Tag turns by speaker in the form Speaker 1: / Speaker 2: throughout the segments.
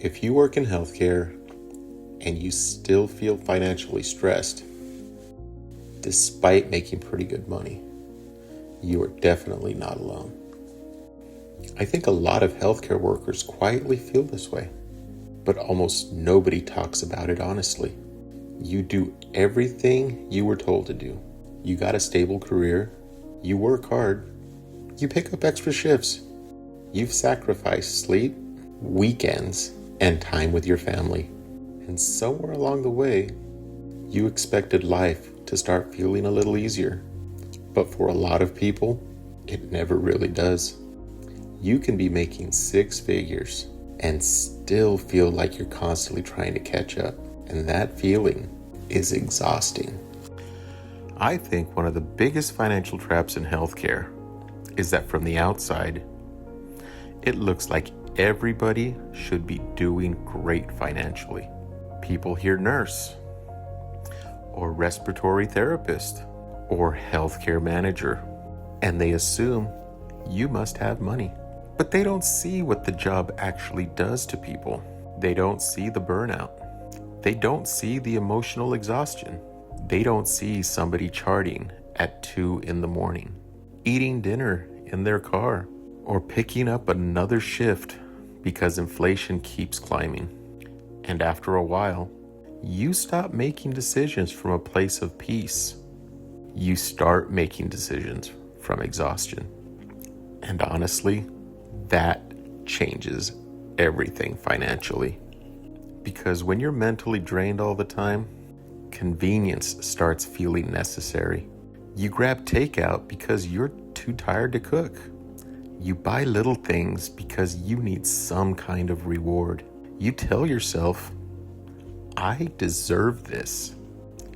Speaker 1: If you work in healthcare and you still feel financially stressed, despite making pretty good money, you are definitely not alone. I think a lot of healthcare workers quietly feel this way, but almost nobody talks about it honestly. You do everything you were told to do. You got a stable career, you work hard, you pick up extra shifts, you've sacrificed sleep, weekends, and time with your family. And somewhere along the way, you expected life to start feeling a little easier. But for a lot of people, it never really does. You can be making 6 figures and still feel like you're constantly trying to catch up. And that feeling is exhausting. I think one of the biggest financial traps in healthcare is that from the outside, it looks like everybody should be doing great financially. People hear nurse, or respiratory therapist, or healthcare manager, and they assume you must have money. But they don't see what the job actually does to people. They don't see the burnout. They don't see the emotional exhaustion. They don't see somebody charting at 2 a.m, eating dinner in their car, or picking up another shift because inflation keeps climbing. And after a while, you stop making decisions from a place of peace. You start making decisions from exhaustion. And honestly, that changes everything financially. Because when you're mentally drained all the time, convenience starts feeling necessary. You grab takeout because you're too tired to cook. You buy little things because you need some kind of reward. You tell yourself, I deserve this.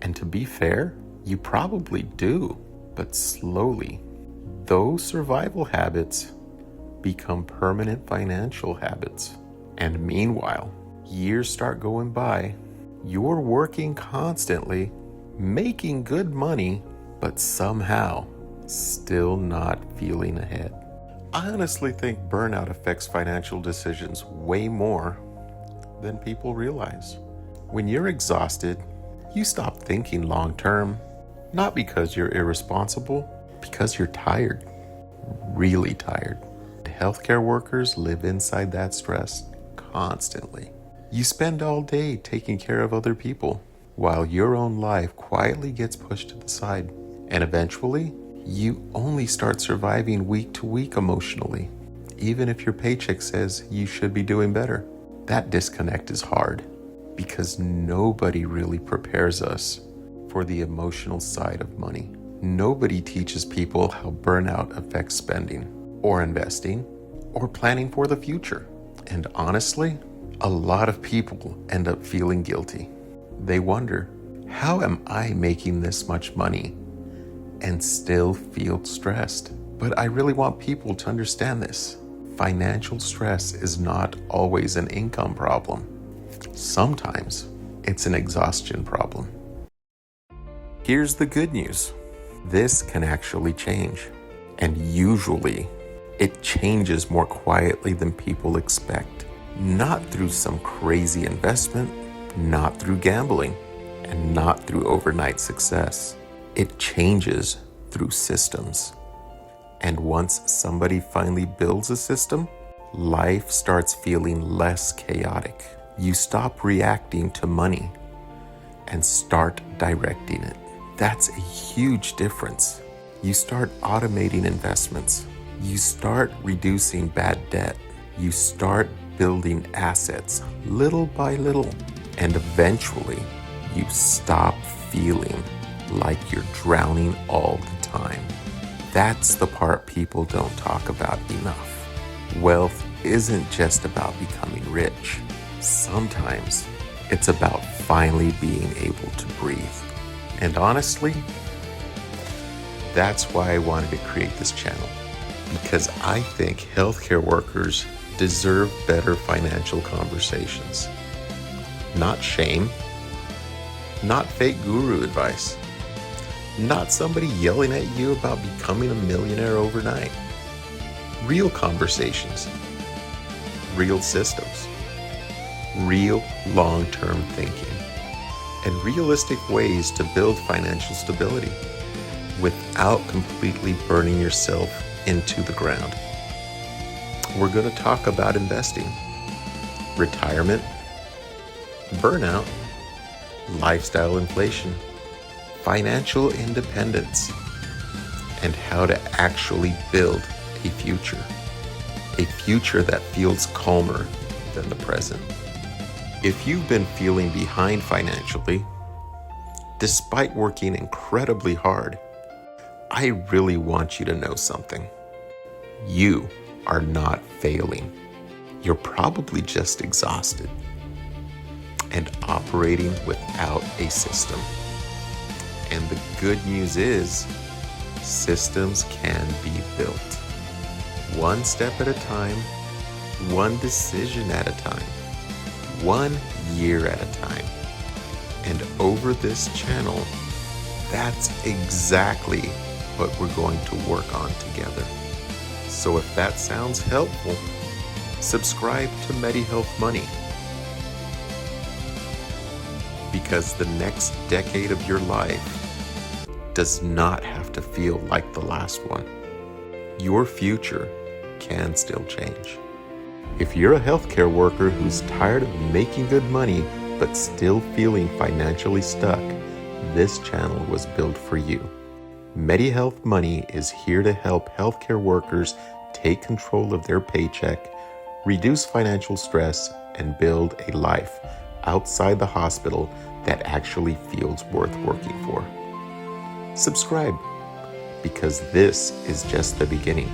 Speaker 1: And to be fair, you probably do. But slowly, those survival habits become permanent financial habits. And meanwhile, years start going by. You're working constantly, making good money, but somehow still not feeling ahead. I honestly think burnout affects financial decisions way more than people realize. When you're exhausted, you stop thinking long term, not because you're irresponsible, because you're tired, really tired. Healthcare workers live inside that stress constantly. You spend all day taking care of other people, while your own life quietly gets pushed to the side. And eventually, you only start surviving week to week emotionally, even if your paycheck says you should be doing better. That disconnect is hard, because nobody really prepares us for the emotional side of money. Nobody teaches people how burnout affects spending, or investing, or planning for the future. And honestly, a lot of people end up feeling guilty. They wonder, how am I making this much money and still feel stressed? But I really want people to understand this. Financial stress is not always an income problem. Sometimes it's an exhaustion problem. Here's the good news. This can actually change. And usually, it changes more quietly than people expect. Not through some crazy investment, not through gambling, and not through overnight success. It changes through systems. And once somebody finally builds a system, life starts feeling less chaotic. You stop reacting to money and start directing it. That's a huge difference. You start automating investments. You start reducing bad debt. You start building assets little by little. And eventually, you stop feeling like you're drowning all the time. That's the part people don't talk about enough. Wealth isn't just about becoming rich. Sometimes it's about finally being able to breathe. And honestly, that's why I wanted to create this channel. Because I think healthcare workers deserve better financial conversations. Not shame, not fake guru advice, not somebody yelling at you about becoming a millionaire overnight. Real conversations, real systems, real long-term thinking, and realistic ways to build financial stability without completely burning yourself into the ground. We're going to talk about investing, retirement, burnout, lifestyle inflation, financial independence, and how to actually build a future that feels calmer than the present. If you've been feeling behind financially, despite working incredibly hard, I really want you to know something. You are not failing. You're probably just exhausted and operating without a system. And the good news is, systems can be built. One step at a time, one decision at a time, 1 year at a time. And over this channel, that's exactly what we're going to work on together. So if that sounds helpful, subscribe to MediHealth Money. Because the next decade of your life does not have to feel like the last one. Your future can still change. If you're a healthcare worker who's tired of making good money but still feeling financially stuck, this channel was built for you. MediHealth Money is here to help healthcare workers take control of their paycheck, reduce financial stress, and build a life outside the hospital that actually feels worth working for. Subscribe, because this is just the beginning.